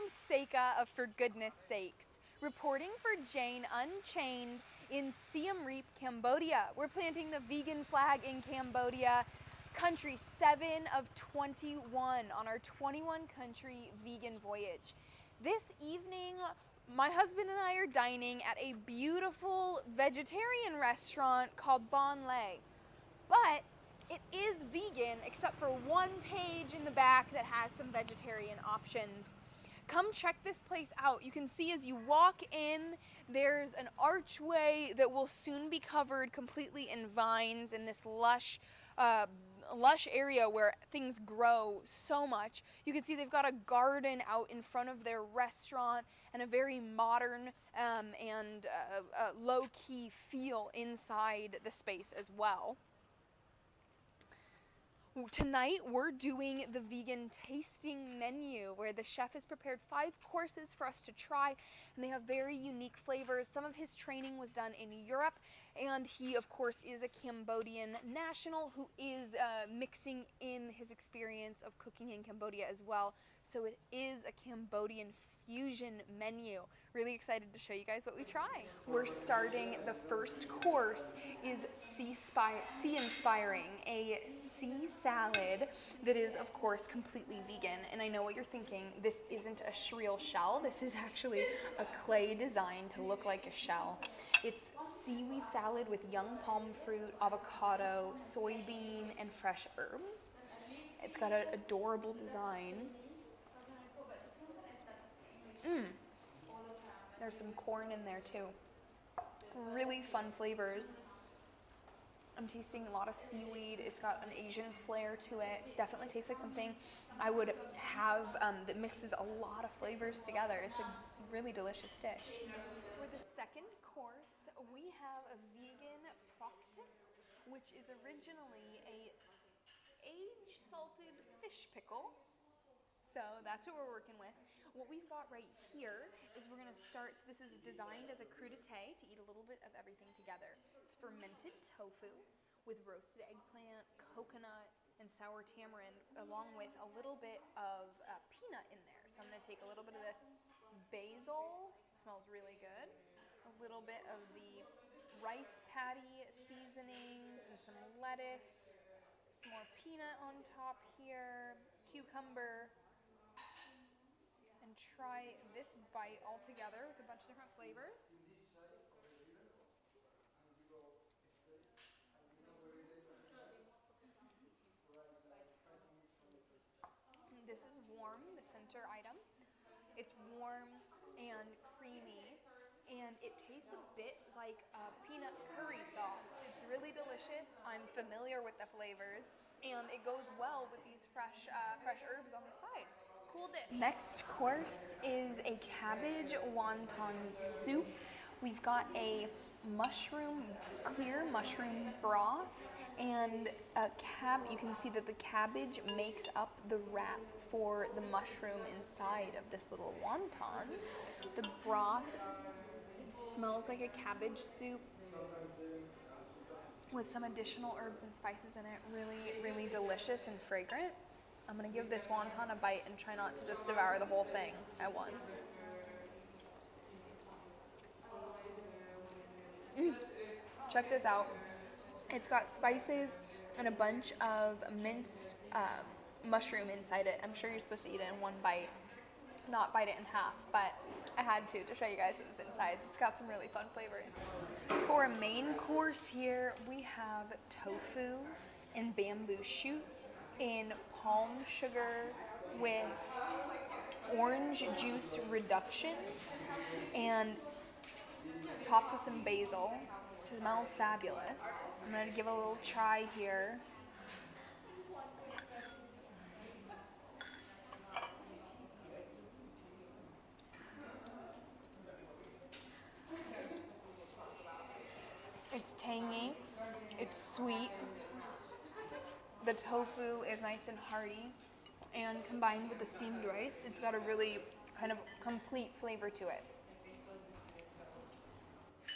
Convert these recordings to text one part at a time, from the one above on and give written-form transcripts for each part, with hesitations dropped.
I'm Seyka of For Goodness Seyks, reporting for Jane Unchained in Siem Reap, Cambodia. We're planting the vegan flag in Cambodia, country 7 of 21 on our 21 country vegan voyage. This evening, my husband and I are dining at a beautiful vegetarian restaurant called Banlle, but it is vegan except for one page in the back that has some vegetarian options. Come check this place out. You can see as you walk in, there's an archway that will soon be covered completely in vines in this lush area where things grow so much. You can see they've got a garden out in front of their restaurant and a very modern and low-key feel inside the space as well. Tonight we're doing the vegan tasting menu where the chef has prepared 5 courses for us to try, and they have very unique flavors. Some of his training was done in Europe, and he of course is a Cambodian national who is mixing in his experience of cooking in Cambodia as well. So it is a Cambodian fusion menu. Really excited to show you guys what we try. We're starting, the first course is Sea Inspiring, a sea salad that is of course completely vegan. And I know what you're thinking, this isn't a real shell, this is actually a clay design to look like a shell. It's seaweed salad with young palm fruit, avocado, soybean, and fresh herbs. It's got an adorable design. There's some corn in there too. Really fun flavors. I'm tasting a lot of seaweed. It's got an Asian flair to it. Definitely tastes like something I would have that mixes a lot of flavors together. It's a really delicious dish. For the second course, we have a vegan proctus, which is originally a age-salted fish pickle. So that's what we're working with. What we've got right here is we're gonna start, so this is designed as a crudité to eat a little bit of everything together. It's fermented tofu with roasted eggplant, coconut, and sour tamarind, along with a little bit of peanut in there. So I'm gonna take a little bit of this basil, it smells really good, a little bit of the rice patty seasonings and some lettuce, some more peanut on top here, cucumber, and try this bite all together with a bunch of different flavors. This is warm, the center item. It's warm and creamy, and it tastes a bit like a peanut curry sauce. It's really delicious. I'm familiar with the flavors, and it goes well with these fresh herbs on the side. Cool dish. Next course is a cabbage wonton soup. We've got a clear mushroom broth, and you can see that the cabbage makes up the wrap for the mushroom inside of this little wonton. The broth smells like a cabbage soup with some additional herbs and spices in it. Really, really delicious and fragrant. I'm gonna give this wonton a bite and try not to just devour the whole thing at once. Check this out. It's got spices and a bunch of minced mushroom inside it. I'm sure you're supposed to eat it in one bite, not bite it in half, but I had to show you guys what was inside. It's got some really fun flavors. For a main course here, we have tofu and bamboo shoot in palm sugar with orange juice reduction and topped with some basil. Smells fabulous. I'm going to give a little try here. It's tangy, it's sweet, the tofu is nice and hearty, and combined with the steamed rice, it's got a really kind of complete flavor to it.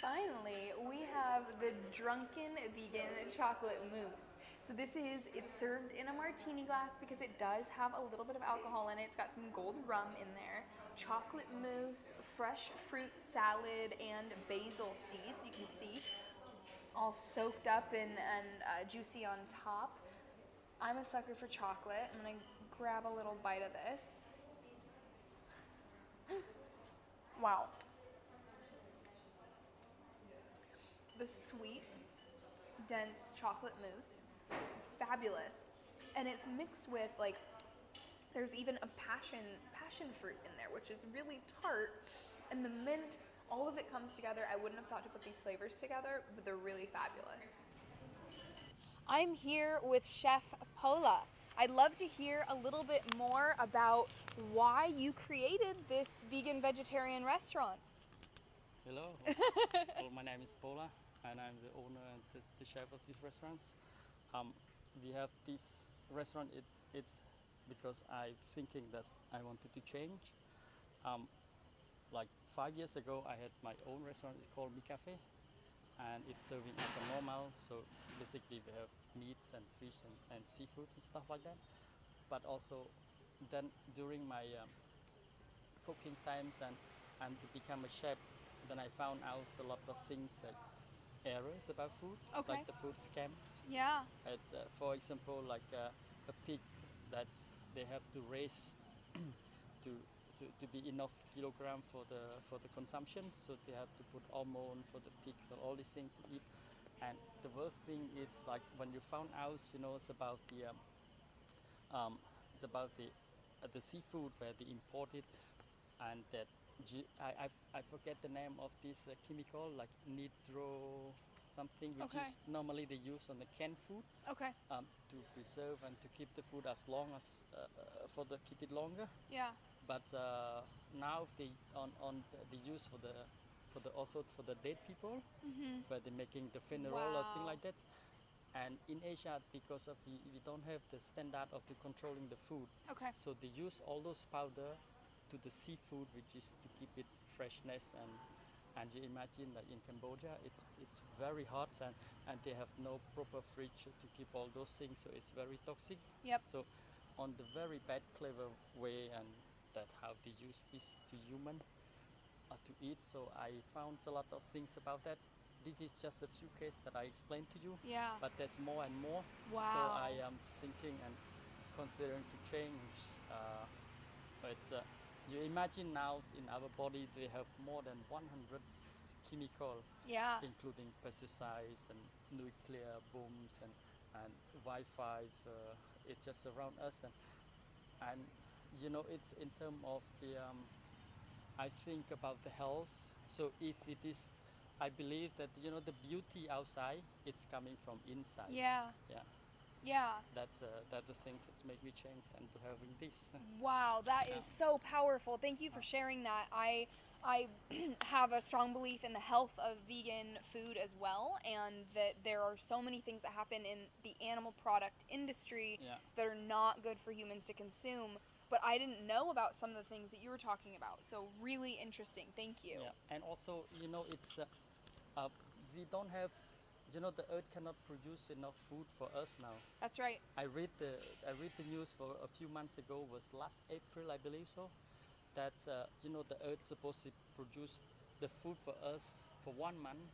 Finally, we have the Drunken Vegan Chocolate Mousse. So it's served in a martini glass because it does have a little bit of alcohol in it. It's got some gold rum in there, chocolate mousse, fresh fruit salad, and basil seed. You can see all soaked up and juicy on top. I'm a sucker for chocolate. I'm gonna grab a little bite of this. Wow. The sweet, dense chocolate mousse is fabulous. And it's mixed with, like, there's even a passion fruit in there, which is really tart. And the mint, all of it comes together. I wouldn't have thought to put these flavors together, but they're really fabulous. I'm here with Chef Paula. I'd love to hear a little bit more about why you created this vegan vegetarian restaurant. Hello, well, my name is Paula and I'm the owner and the chef of these restaurants. We have this restaurant, it's because I'm thinking that I wanted to change. Like 5 years ago I had my own restaurant, it's called Mi Cafe, and it's serving as a normal, so basically we have meats and fish and seafood and stuff like that. But also then during my cooking times and to become a chef, then I found out a lot of things like errors about food, Okay. like the food scam. Yeah. It's for example like a pig that's they have to raise to be enough kilogram for the consumption, so they have to put hormone for the pig and all these things to eat. And the worst thing is like when you found out, it's about the seafood where they import it, and that I forget the name of this chemical like nitro something, which Okay. is normally they use on the canned food Okay. to preserve and to keep the food as long as keep it longer. Yeah. But now they the use for the also for the dead people, where they're making the funeral or thing Wow. like that. And in Asia, because of we don't have the standard of the controlling the food, Okay. so they use all those powder to the seafood, which is to keep it freshness. And you imagine that in Cambodia, it's very hot and they have no proper fridge to keep all those things, so it's very toxic. Yep. So on the very bad, clever way, and that how they use this to human to eat. So I found a lot of things about that. This is just a few cases that I explained to you, Yeah. but there's more and more. Wow. So I am thinking and considering to change. You imagine now in our body we have more than 100 chemical, Yeah. including pesticides and nuclear bombs and Wi-Fi. It's just around us, and it's in terms of the I think about the health. So if it is, I believe that the beauty outside, it's coming from inside. Yeah. Yeah. Yeah. That's the things that make me change and to having this. Wow, that is so powerful. Thank you for sharing that. I have a strong belief in the health of vegan food as well, and that there are so many things that happen in the animal product industry Yeah. that are not good for humans to consume. But I didn't know about some of the things that you were talking about. So really interesting. Thank you. Yeah, and also it's we don't have, the earth cannot produce enough food for us now. That's right. I read the news for a few months ago, was last April, I believe so, that the earth supposed to produce the food for us for 1 month,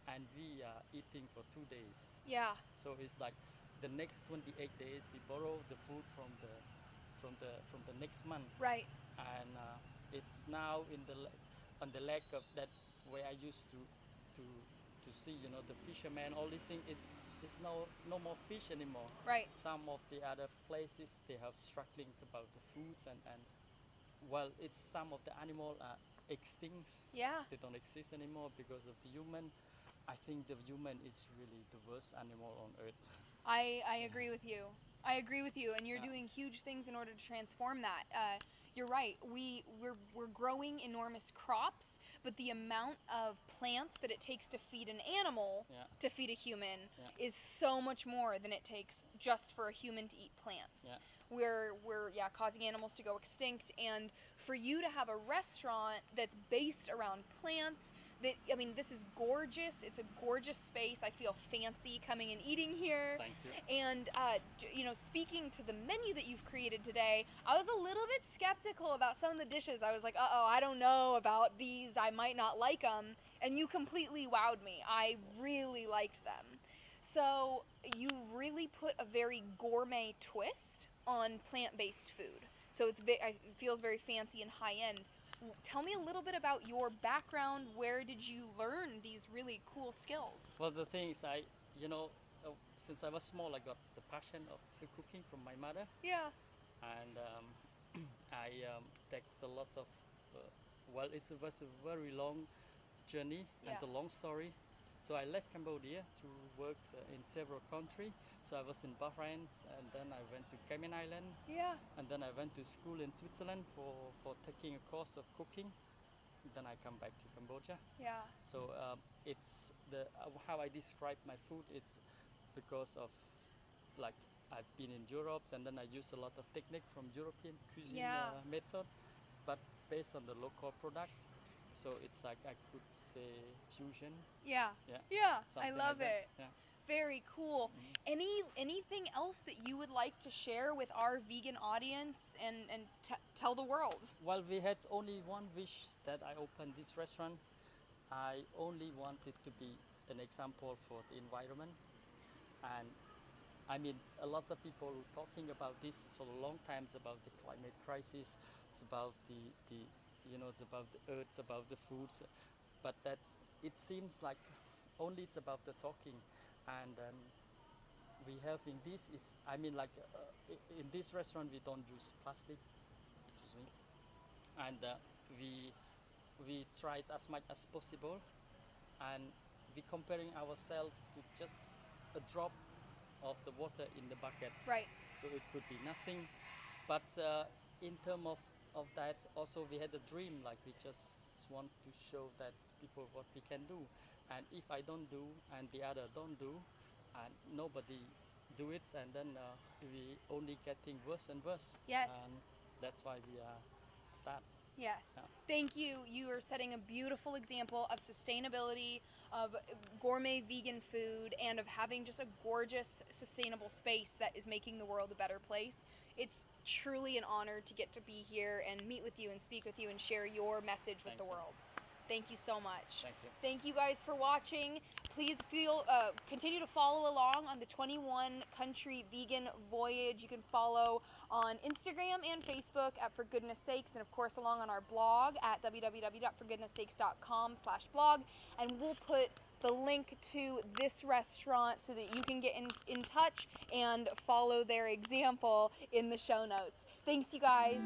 and we are eating for 2 days. Yeah. So it's like the next 28 days we borrow the food from the next month. Right. And it's now on the leg of that where I used to see, the fishermen, all these things. It's no more fish anymore. Right. Some of the other places they have struggling about the foods and well, it's some of the animal are extinct. Yeah. They don't exist anymore because of the human. I think the human is really the worst animal on earth. I agree with you. I agree with you, and you're Yeah. doing huge things in order to transform that. You're right. We're growing enormous crops, but the amount of plants that it takes to feed an animal Yeah. to feed a human Yeah. is so much more than it takes just for a human to eat plants. Yeah. We're causing animals to go extinct, and for you to have a restaurant that's based around plants, I mean, this is gorgeous. It's a gorgeous space. I feel fancy coming and eating here. Thank you. And, you know, speaking to the menu that you've created today, I was a little bit skeptical about some of the dishes. I was like, uh-oh, I don't know about these. I might not like them. And you completely wowed me. I really liked them. So you really put a very gourmet twist on plant-based food. So it feels very fancy and high-end. Tell me a little bit about your background. Where did you learn these really cool skills? Well, the thing is, since I was small, I got the passion of cooking from my mother, Yeah. and I takes a lot of. It was a very long journey and Yeah. a long story. So I left Cambodia to work in several countries. So I was in Bahrain, and then I went to Cayman Island, Yeah. and then I went to school in Switzerland for taking a course of cooking. Then I come back to Cambodia. Yeah. So it's how I describe my food. It's because of like I've been in Europe, and then I used a lot of technique from European cuisine Yeah. method, but based on the local products. So it's like I could say fusion. Yeah. Yeah. Yeah. I something love like it. that. Yeah. Very cool. Anything else that you would like to share with our vegan audience and tell the world? Well, we had only one wish that I opened this restaurant. I only wanted to be an example for the environment, and I mean, a lot of people talking about this for a long time about the climate crisis. It's about it's about the earth, it's about the foods, but it seems like only it's about the talking, and we have in this is I mean like in this restaurant we don't use plastic, excuse me, and we try as much as possible, and we comparing ourselves to just a drop of the water in the bucket. Right. So it could be nothing, but in terms of that, also we had a dream, like we just want to show that people what we can do, and if I don't do and the other don't do, and nobody do it, and then we only getting worse and worse. Yes. And that's why we start. Yes. Yeah. Thank you. You are setting a beautiful example of sustainability, of gourmet vegan food, and of having just a gorgeous, sustainable space that is making the world a better place. It's truly an honor to get to be here and meet with you and speak with you and share your message with Thank the you. world. Thank you so much. Thank you. Thank you guys for watching. Please continue to follow along on the 21 country vegan voyage. You can follow on Instagram and Facebook at For Goodness Seyks, and of course along on our blog at www.forgoodnessseyks.com/blog. And we'll put the link to this restaurant so that you can get in touch and follow their example in the show notes. Thanks, you guys.